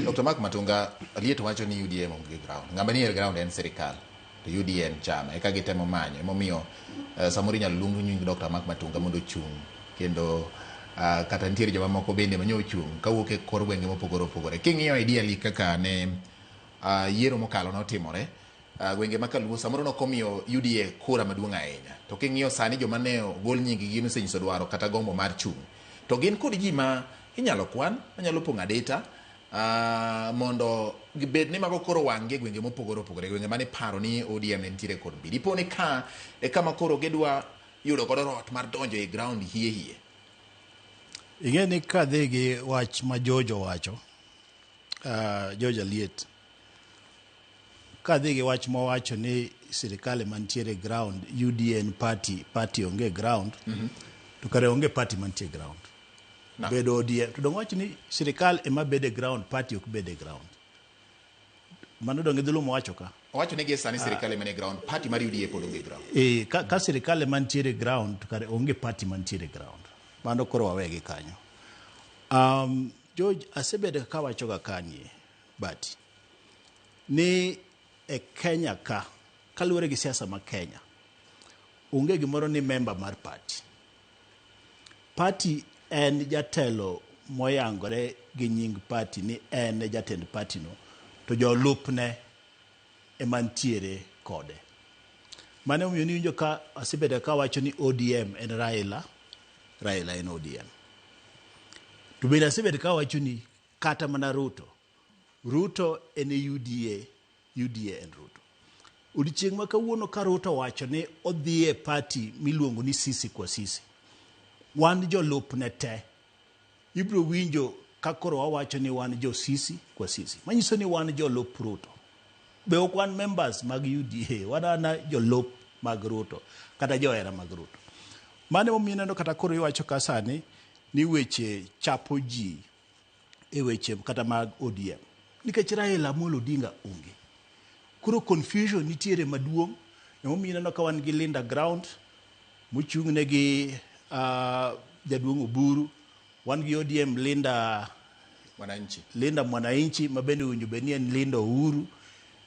Dr. Mark Matunga, alieto wacho ni UDM onge ground. Ng'ama ni ground en sirikal. To UDM chama. Eka gitemo manyo. Momiyo samoro inyalo luong nying Dr. Mark Matunga mondo chung. Kendo kata nitiere joma moko bende manyo chung. Kawuok e kor gwenge mopogore opogore. King'iyo ideally kaka ne yiero mokalo notimore. Gwenge makaluo samoro nokomiyo UDA kura maduong' ahinya. To king'iyo sani joma ne ogol nyingi gi nosenyiso dwaro kata gombo mar chung. To gin kod ji ma inyalo kwan, manyalo pong'o data mondo gibed ni mago koro wang'e gwenge mopogore opogore, gwenge mane paro ni ODM ne nitiere kod bi. Dipo ni ka e kama koro gidwa yudo kod rot mar donjo e ground hie hie. Ing'e ni ka dhi gi wach ma Jojo wacho, Jojo Liet, ka dhi gi wach ma wacho ni sirikal mantiere ground, UDN party onge ground, to kare onge party mantiere ground. No. Bedo ODM. To dong wacho ni sirikal ema bede ground, party ok bede ground. Mano dong idhulumo wacho ka. Wacho ni sani sirikal ema ne ground, party mar UDA pod onge ground. Ka sirikal mantiere ground, to kare onge party mantiere ground. Mano koro wawegi kanyo. George, asebede ka wacho ga kanye, but ni e Kenya ka, kaluwore gi siasa ma Kenya, onge gimoro ni member mar party. Party en jatelo moyangore gi nying party ni en jatend party no, to jolupne emantiere kode. Mane omiyo ni winjo ka asebede ka wacho ni ODM en Raila en ODM. To bende asebede ka wacho ni kata mana Ruto en UDA en Ruto. Odiochieng' ma kawuono ka Ruto wacho ni odhi e party miluongo ni sisi kwa sisi, wan jolupne te ibro winjo ka koro wawacho ni wan jo sisi kwa sisi. Manyiso ni wan jolup Ruto. Be ok wan members mag UDA, wan jolup mag Ruto kata johera mag Ruto. Mane momiyo kata koro iwacho ka sani ni weche chapo ji e weche kata mag ODM. Nikech Raila Amolo Odinga onge. Kuro confusion nitiere maduong'. Momiyo ka wan gi Linda ground, mochung'ne gi jaduong' Uhuru, wan gi ODM Linda Mwananchi, ma bende winjo be ni en Linda Uhuru,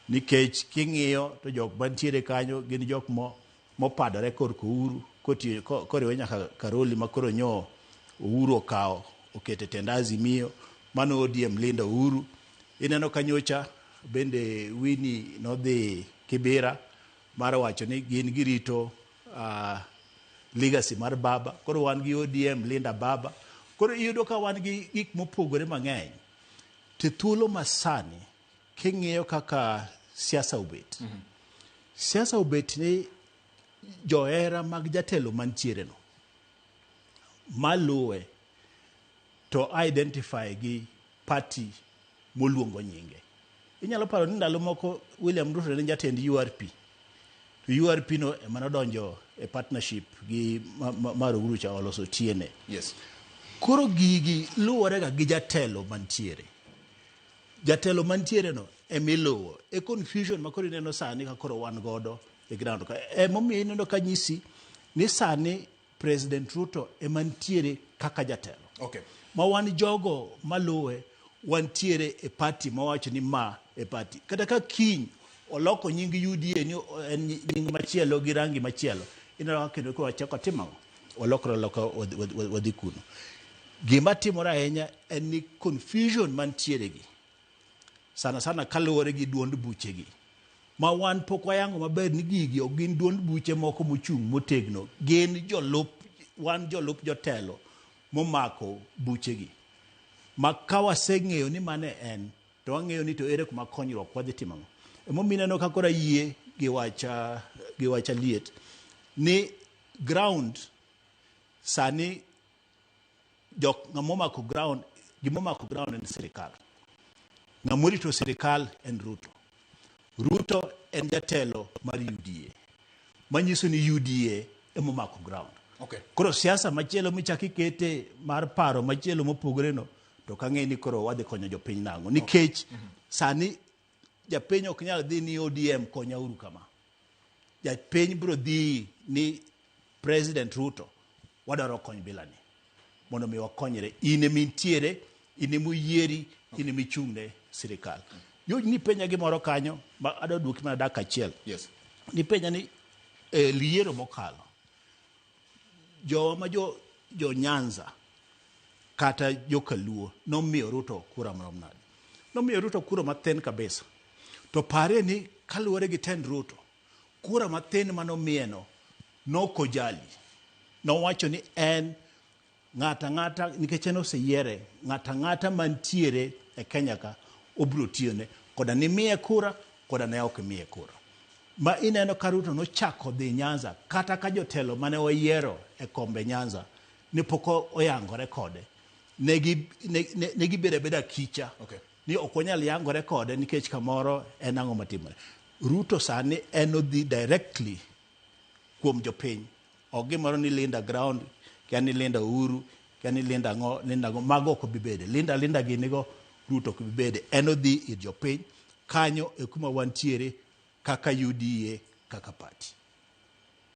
nikech king'iyo to jok mantiere kanyo gin jok mopadore korko Uhuru, koriwe nyaka Karoli ma koro nyo Uhuru okawo okete tend Azimio, mano ODM Linda Uhuru. Ineno kanyocha bende Winnie nodhi Kibera mar wacho ni gin girito legacy mar baba. Koro wan gi ODM Linda Baba. Koro iyudo ka wan gi gik mopogore mang'eny. Te thuolo masani king'iyo kaka siasa obet. Siasa obet ni johera mag jatelo mantiere no maluwe to identify gi party moluongo nyinge. Inyalo paro ni ndalo moko William Ruto ne jatend URP. To URP no emano donjo e partnership gi mar Uhuru cha oloso tiene. Yes. Koro gigi luwore ga gi jatelo mantiere. Jatelo mantiere no emiluwo. E confusion ma koro ineno sani ka koro wan godo e ground ka. Momiyo ineno ka nyisi ni sani President Ruto emantiere kaka jatelo. Okay. Ma wan jogo maluwe wantiere e party ma wacho ni ma e party. Kata ka kiny oloko nying UDA ni nying machielo gi rangi machielo, ineno kendo ko wachako timo oloko wadhi kuno. Gima timore ahinya en ni confusion mantiere gi sana kaluwore gi duond buche gi, ma wan pok wayango maber ni gigi ok gin duond buche moko mochung' motegno, gin jolup jotelo momako buche gi. Ma ka waseng'eyo ni mane en, to wang'eyo ni to ere kuma konyruok wadhi timo. Emomiyo ka kora yie gi wacha liet ni ground sani jok ng'amomako ground, gimomako ground en sirikal. Ng'amorito sirikal en Ruto en jatelo mar UDA. Manyiso ni UDA emomako ground. Okay. Koro siasa machielo michaki kete mar paro machielo mopogore no, to kang'e ni koro wadhi konyo jopiny nango. Nikech sani japiny ok nyal dhi ni ODM konya uru kama. Japiny bro dhi ni President Ruto wadaro kony bilani. Mondo mi wakonyre. Ine mintiere, ine muyieri, in michung'ne sirikal. Yo ni penja gimoro kanyo ma adwa duoki mana dak achiel. Yes. Ni penja ni liero mokalo. Jowa ma jo Nyanza kata jo Kaluo nomiyo Ruto kura marom nade. Nomiyo Ruto kura mathin kabisa. To pare ni kaluwore gi tend Ruto, kura mathin manomieno nokojali. Nowacho ni en ng'ata nikech en oseyiere, ng'ata mantiere e Kenya ka obiro tiyone, koda ni miye kura, koda ne ok miye kura. Ma ineno ka Ruto nochako dhi Nyanza, kata ka jotelo mane oyiero e kombe Nyanza ni poko oyangore kode. Negi beda kicha. Okay. Ni ok onyal yangore kode nikech kamoro en ang'o matimore. Ruto sani en odhi directly kuom jopiny. Ok gimoro ni Linda ground, kia ni Linda Uhuru, kia ni Linda ngo, mago ok bibede. Linda ginigo, Ruto ok bibede. En odhi ir jopiny, kanyo e kuma wantiere kaka UDA, kaka party.